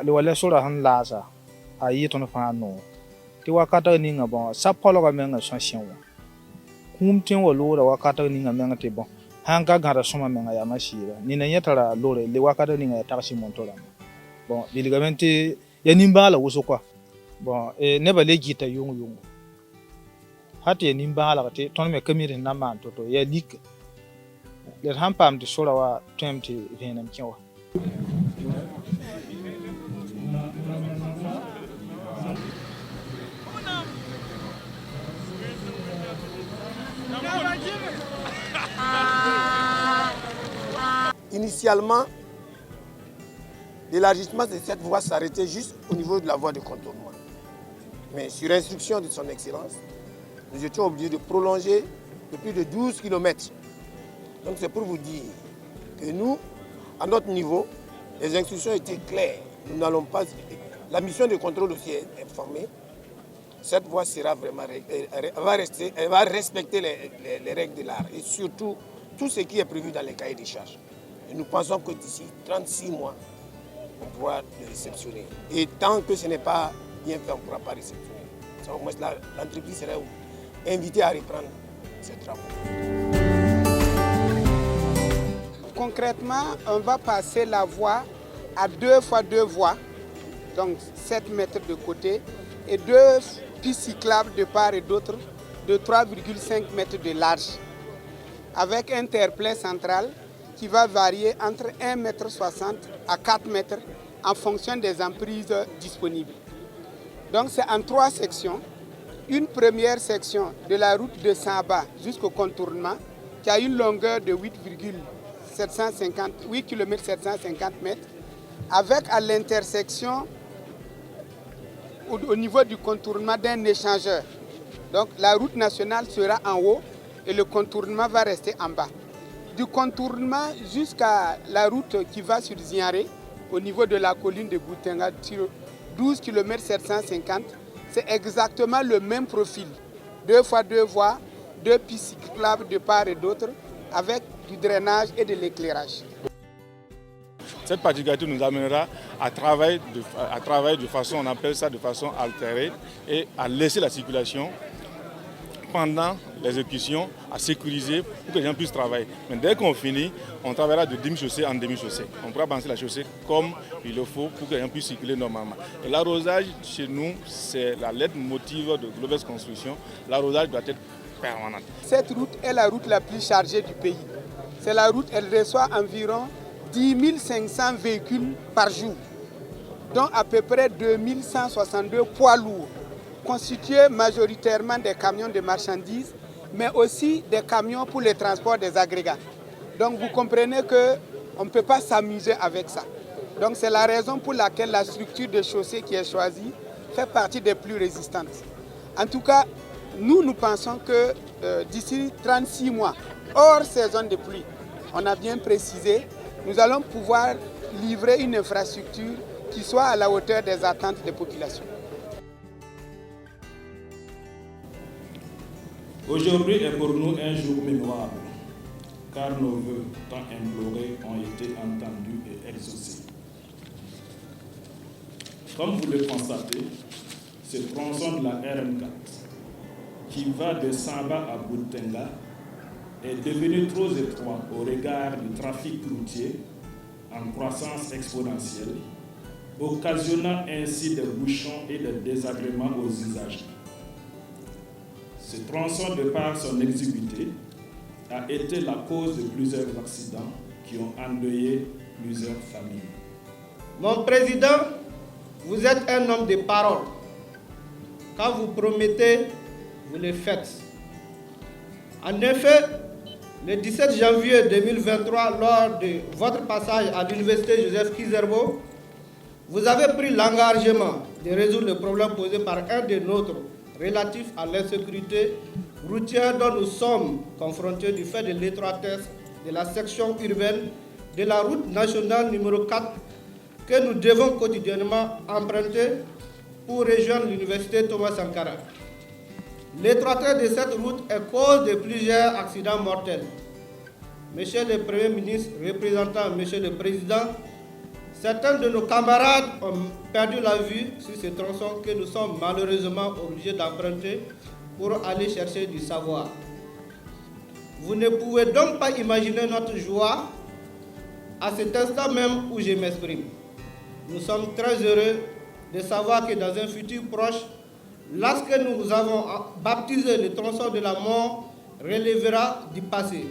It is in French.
le wala sura han laza a yi ton fa no ti wakata ni nga bon sapolo ga menga so shenwa kumtin wo lura wakata ni nga menga te bon hanga gara soma menga ya mashira ni na yetara lore le wakata ni nga ya taksi montola bon ligamenti ya nimbala wuso kwa bon neba le gita yung hati ya nimbala te ton me kamiri na man toto ya lik le hampam de sura wa temti venam kyawa. Initialement, l'élargissement de cette voie s'arrêtait juste au niveau de la voie de contournement. Mais sur instruction de son Excellence, nous étions obligés de prolonger de plus de 12 km. Donc c'est pour vous dire que nous, à notre niveau, les instructions étaient claires. Nous n'allons pas... La mission de contrôle aussi est informée. Cette voie sera vraiment... Elle va respecter les règles de l'art et surtout tout ce qui est prévu dans les cahiers des charges. Et nous pensons que d'ici 36 mois, on pourra le réceptionner. Et tant que ce n'est pas bien fait, on ne pourra pas réceptionner. Au moins, l'entreprise serait invitée à reprendre ses travaux. Concrètement, on va passer la voie à 2 fois 2 voies, donc 7 mètres de côté, et 2 pistes cyclables de part et d'autre de 3,5 mètres de large, avec un terre-plein central qui va varier entre 1,60 m à 4 mètres en fonction des emprises disponibles. Donc c'est en 3 sections. Une première section de la route de Samba jusqu'au contournement qui a une longueur de 8 km 750 mètres avec à l'intersection au niveau du contournement d'un échangeur. Donc la route nationale sera en haut et le contournement va rester en bas. Du contournement jusqu'à la route qui va sur Ziaré, au niveau de la colline de Boutenga, 12 km 750, c'est exactement le même profil. 2 fois 2 voies, 2 pistes cyclables de part et d'autre, avec du drainage et de l'éclairage. Cette particularité nous amènera à travailler de façon, on appelle ça de façon altérée, et à laisser la circulation pendant l'exécution, à sécuriser pour que les gens puissent travailler. Mais dès qu'on finit, on travaillera de demi-chaussée en demi-chaussée. On pourra balancer la chaussée comme il le faut pour que les gens puissent circuler normalement. Et l'arrosage, chez nous, c'est la lettre motive de Globes Construction. L'arrosage doit être permanent. Cette route est la route la plus chargée du pays. C'est la route, elle reçoit environ 10 500 véhicules par jour, dont à peu près 2162 poids lourds, constitués majoritairement des camions de marchandises, mais aussi des camions pour le transport des agrégats. Donc vous comprenez qu'on ne peut pas s'amuser avec ça. Donc c'est la raison pour laquelle la structure de chaussée qui est choisie fait partie des plus résistantes. En tout cas, nous pensons que d'ici 36 mois, hors saison de pluie, on a bien précisé, nous allons pouvoir livrer une infrastructure qui soit à la hauteur des attentes des populations. Aujourd'hui est pour nous un jour mémorable, car nos vœux tant implorés ont été entendus et exaucés. Comme vous le constatez, ce tronçon de la RN4, qui va de Samba à Boutenga, est devenu trop étroit au regard du trafic routier en croissance exponentielle, occasionnant ainsi des bouchons et des désagréments aux usagers. Ce tronçon, de par son exiguïté, a été la cause de plusieurs accidents qui ont endeuillé plusieurs familles. Mon président, vous êtes un homme de parole. Quand vous promettez, vous le faites. En effet, le 17 janvier 2023, lors de votre passage à l'université Joseph Kizerbo, vous avez pris l'engagement de résoudre le problème posé par un des nôtres relatif à l'insécurité routière dont nous sommes confrontés du fait de l'étroitesse de la section urbaine de la route nationale numéro 4 que nous devons quotidiennement emprunter pour rejoindre l'université Thomas Sankara. L'étroitesse de cette route est cause de plusieurs accidents mortels. Monsieur le Premier ministre, représentant Monsieur le Président, Certains de nos camarades ont perdu la vue sur ces tronçons que nous sommes malheureusement obligés d'emprunter pour aller chercher du savoir. Vous ne pouvez donc pas imaginer notre joie à cet instant même où je m'exprime. Nous sommes très heureux de savoir que dans un futur proche, lorsque nous avons baptisé le tronçon de la mort, relèvera du passé.